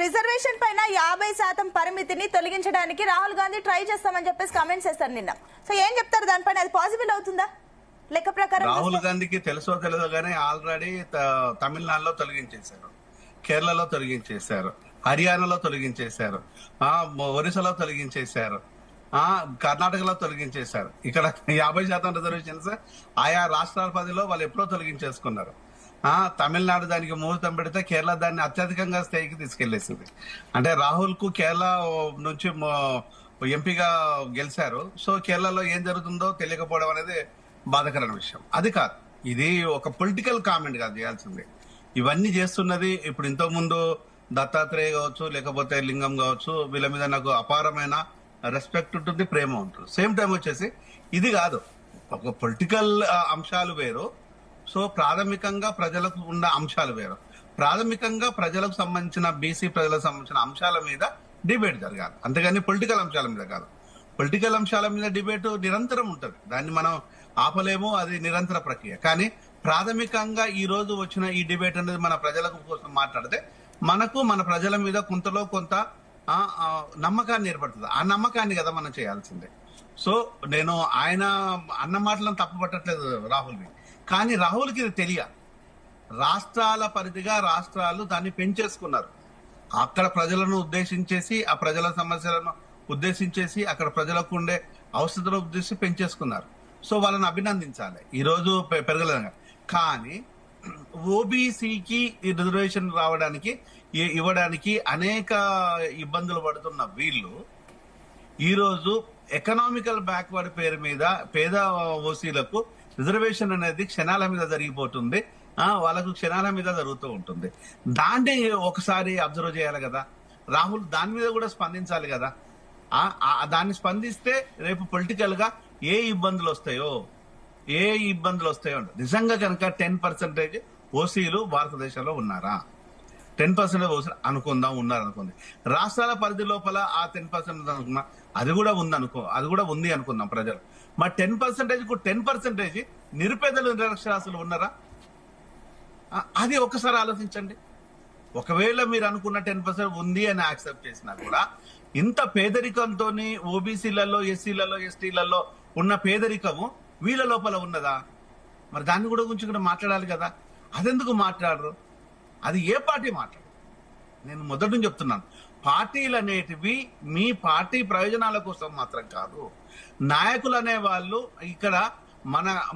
Reservation పైన 50% పరిమితిని తొలగించడానికి రాహుల్ గాంధీ ట్రై చేస్తామని చెప్పేసి కామెంట్స్ చేస్తారు నిన్న. సో ఏం చెప్తారు దానిపైన? అది పాసిబుల్ అవుతుందా లెక్క ప్రకారం? రాహుల్ గాంధీకి తెలుసో తెలియదో గానీ ఆల్రెడీ తమిళనాడులో తొలగించేశారు, కేరళలో తొలగించేశారు, హర్యానాలో తొలగించేశారు, ఒరిస్సాలో తొలగించేశారు, కర్ణాటకలో తొలగించేశారు. ఇక్కడ 50% రిజర్వేషన్స్ ఆయా రాష్ట్రాల పరిధిలో వాళ్ళు ఎప్పుడో తొలగించేసుకున్నారు. తమిళనాడు దానికి ముహూర్తం పెడితే కేరళ దాన్ని అత్యధికంగా స్థాయికి తీసుకెళ్లేసింది. అంటే రాహుల్ కు కేరళ నుంచి ఎంపీగా గెలిచారు. సో కేరళలో ఏం జరుగుతుందో తెలియకపోవడం అనేది బాధాకరమైన విషయం. అది కాదు, ఇది ఒక పొలిటికల్ కామెంట్ కాదు చేయాల్సింది. ఇవన్నీ చేస్తున్నది ఇప్పుడు ఇంతకు ముందు దత్తాత్రేయ కావచ్చు, లేకపోతే లింగం కావచ్చు, వీళ్ళ మీద నాకు అపారమైన రెస్పెక్ట్ ఉంటుంది, ప్రేమ ఉంటుంది. సేమ్ టైం వచ్చేసి ఇది కాదు, ఒక పొలిటికల్ అంశాలు వేరు. సో ప్రాథమికంగా ప్రజలకు ఉన్న అంశాలు వేరు. ప్రాథమికంగా ప్రజలకు సంబంధించిన బీసీ ప్రజలకు సంబంధించిన అంశాల మీద డిబేట్ జరగాలి, అంతేగాని పొలిటికల్ అంశాల మీద కాదు. పొలిటికల్ అంశాల మీద డిబేట్ నిరంతరం ఉంటుంది, దాన్ని మనం ఆపలేము, అది నిరంతర ప్రక్రియ. కానీ ప్రాథమికంగా ఈ రోజు వచ్చిన ఈ డిబేట్ అనేది మన ప్రజలకు కోసం మాట్లాడితే మనకు మన ప్రజల మీద కొంతలో కొంత నమ్మకాన్ని ఏర్పడుతుంది. ఆ నమ్మకాన్ని కదా మనం చేయాల్సిందే. సో నేను ఆయన అన్న మాటలను తప్పు పట్టట్లేదు రాహుల్ని, కానీ రాహుల్కి ఇది తెలియాలి. రాష్ట్రాల పరిధిగా రాష్ట్రాలు దాన్ని పెంచేసుకున్నారు. అక్కడ ప్రజలను ఉద్దేశించేసి, ఆ ప్రజల సమస్యలను ఉద్దేశించేసి, అక్కడ ప్రజలకు ఉండే అవసరాలను ఉద్దేశించి పెంచేసుకున్నారు. సో వాళ్ళని అభినందించాలి. ఈ రోజు పెరగలేదు, కానీ ఓబీసీకి రిజర్వేషన్ రావడానికి ఇవ్వడానికి అనేక ఇబ్బందులు పడుతున్న వీళ్ళు ఈరోజు ఎకనామికల్ బ్యాక్వర్డ్ పేరు మీద పేద ఓసీలకు రిజర్వేషన్ అనేది క్షణాల మీద జరిగిపోతుంది, వాళ్ళకు క్షణాల మీద జరుగుతూ ఉంటుంది. దాన్ని ఒకసారి అబ్జర్వ్ చేయాలి కదా. రాహుల్ దాని మీద కూడా స్పందించాలి కదా. దాన్ని స్పందిస్తే రేపు పొలిటికల్ గా ఏ ఇబ్బందులు వస్తాయో నిజంగా కనుక 10% ఓసీలు భారతదేశంలో ఉన్నారా, 10% ఓసీలు అనుకుందాం, ఉన్నారనుకుంది. రాష్ట్రాల పరిధి లోపల ఆ 10% అనుకున్నా, అది కూడా ఉంది అనుకుందాం ప్రజలు. మరి 10% కు 10% నిరుపేదలు నిరక్షరాస్యులు ఉన్నారా? అది ఒకసారి ఆలోచించండి. ఒకవేళ మీరు అనుకున్న 10% ఉంది అని యాక్సెప్ట్ చేసినా కూడా ఇంత పేదరికంతో ఓబీసీలలో, ఎస్సీలలో, ఎస్టీలలో ఉన్న పేదరికము వీళ్ళ లోపల ఉన్నదా? మరి దాన్ని కూడా గురించి కూడా మాట్లాడాలి కదా. అదెందుకు మాట్లాడరు? అది ఏ పార్టీ మాట్లాడరు? నేను మొదటి నుంచి చెప్తున్నాను, పార్టీలు అనేటివి మీ పార్టీ ప్రయోజనాల కోసం మాత్రం కాదు. నాయకులు అనే వాళ్ళు ఇక్కడ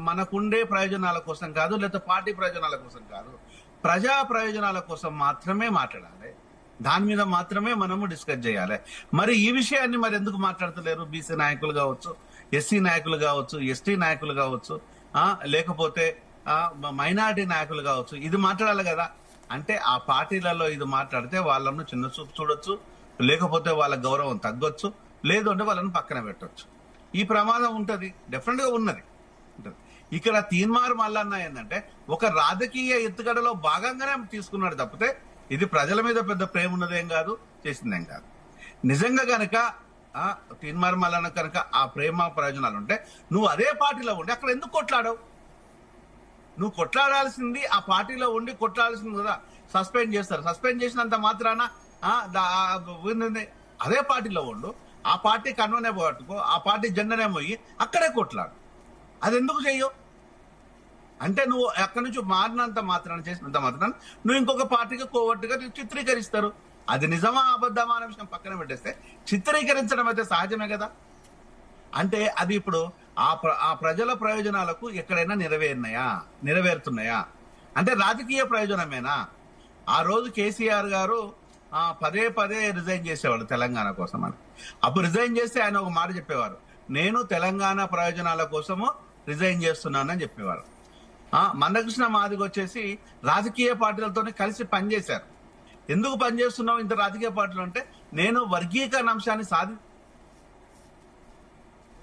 మనకుండే ప్రయోజనాల కోసం కాదు, లేదా పార్టీ ప్రయోజనాల కోసం కాదు, ప్రజా ప్రయోజనాల కోసం మాత్రమే మాట్లాడాలి. దాని మీద మాత్రమే మనము డిస్కస్ చేయాలి. మరి ఈ విషయాన్ని మరి ఎందుకు మాట్లాడతలేరు? బీసీ నాయకులు కావచ్చు, ఎస్సీ నాయకులు కావచ్చు, ఎస్టీ నాయకులు కావచ్చు, లేకపోతే మైనారిటీ నాయకులు కావచ్చు, ఇది మాట్లాడాలి కదా. అంటే ఆ పార్టీలలో ఇది మాట్లాడితే వాళ్ళను చిన్న చూపు చూడొచ్చు, లేకపోతే వాళ్ళ గౌరవం తగ్గొచ్చు, లేదు అంటే వాళ్ళని పక్కన పెట్టొచ్చు. ఈ ప్రమాదం ఉంటది, డెఫినెట్ గా ఉన్నది. ఇక్కడ తీన్మార్ మల్లన్న ఏంటంటే ఒక రాజకీయ ఎత్తుగడలో భాగంగానే తీసుకున్నాడు తప్పితే ఇది ప్రజల మీద పెద్ద ప్రేమ ఉన్నదేం కాదు, చేసిందేం కాదు. నిజంగా కనుక తీన్మార్ మల్లన్న కనుక ఆ ప్రేమ ప్రయోజనాలు ఉంటే నువ్వు అదే పార్టీలో ఉండి అక్కడ ఎందుకు కొట్లాడవు? నువ్వు కొట్లాడాల్సింది ఆ పార్టీలో ఉండి కొట్లాడాల్సింది కదా. సస్పెండ్ చేస్తారు, సస్పెండ్ చేసినంత మాత్రాన అదే పార్టీలో ఉండు, ఆ పార్టీ కన్వనే పట్టుకో, ఆ పార్టీ జెండనే పోయి అక్కడే కొట్లాడు. అది ఎందుకు చెయ్యవు? అంటే నువ్వు అక్కడి నుంచి మారినంత మాత్రాన, చేసినంత మాత్రాన నువ్వు ఇంకొక పార్టీకి కోవట్టుగా చిత్రీకరిస్తారు. అది నిజమా అబద్ధమా అనే విషయం పక్కన పెట్టేస్తే చిత్రీకరించడం అయితే సహజమే కదా. అంటే అది ఇప్పుడు ఆ ప్రజల ప్రయోజనాలకు ఎక్కడైనా నెరవేరుతున్నాయా అంటే రాజకీయ ప్రయోజనమేనా? ఆ రోజు కేసీఆర్ గారు పదే రిజైన్ చేసేవాళ్ళు తెలంగాణ కోసం అని. అప్పుడు రిజైన్ చేస్తే ఆయన ఒక మాట చెప్పేవారు, నేను తెలంగాణ ప్రయోజనాల కోసము రిజైన్ చేస్తున్నానని చెప్పేవారు. మందకృష్ణ మాదిగ వచ్చేసి రాజకీయ పార్టీలతో కలిసి పనిచేశారు. ఎందుకు పనిచేస్తున్నావు ఇంత రాజకీయ పార్టీలు అంటే, నేను వర్గీకరణ అంశాన్ని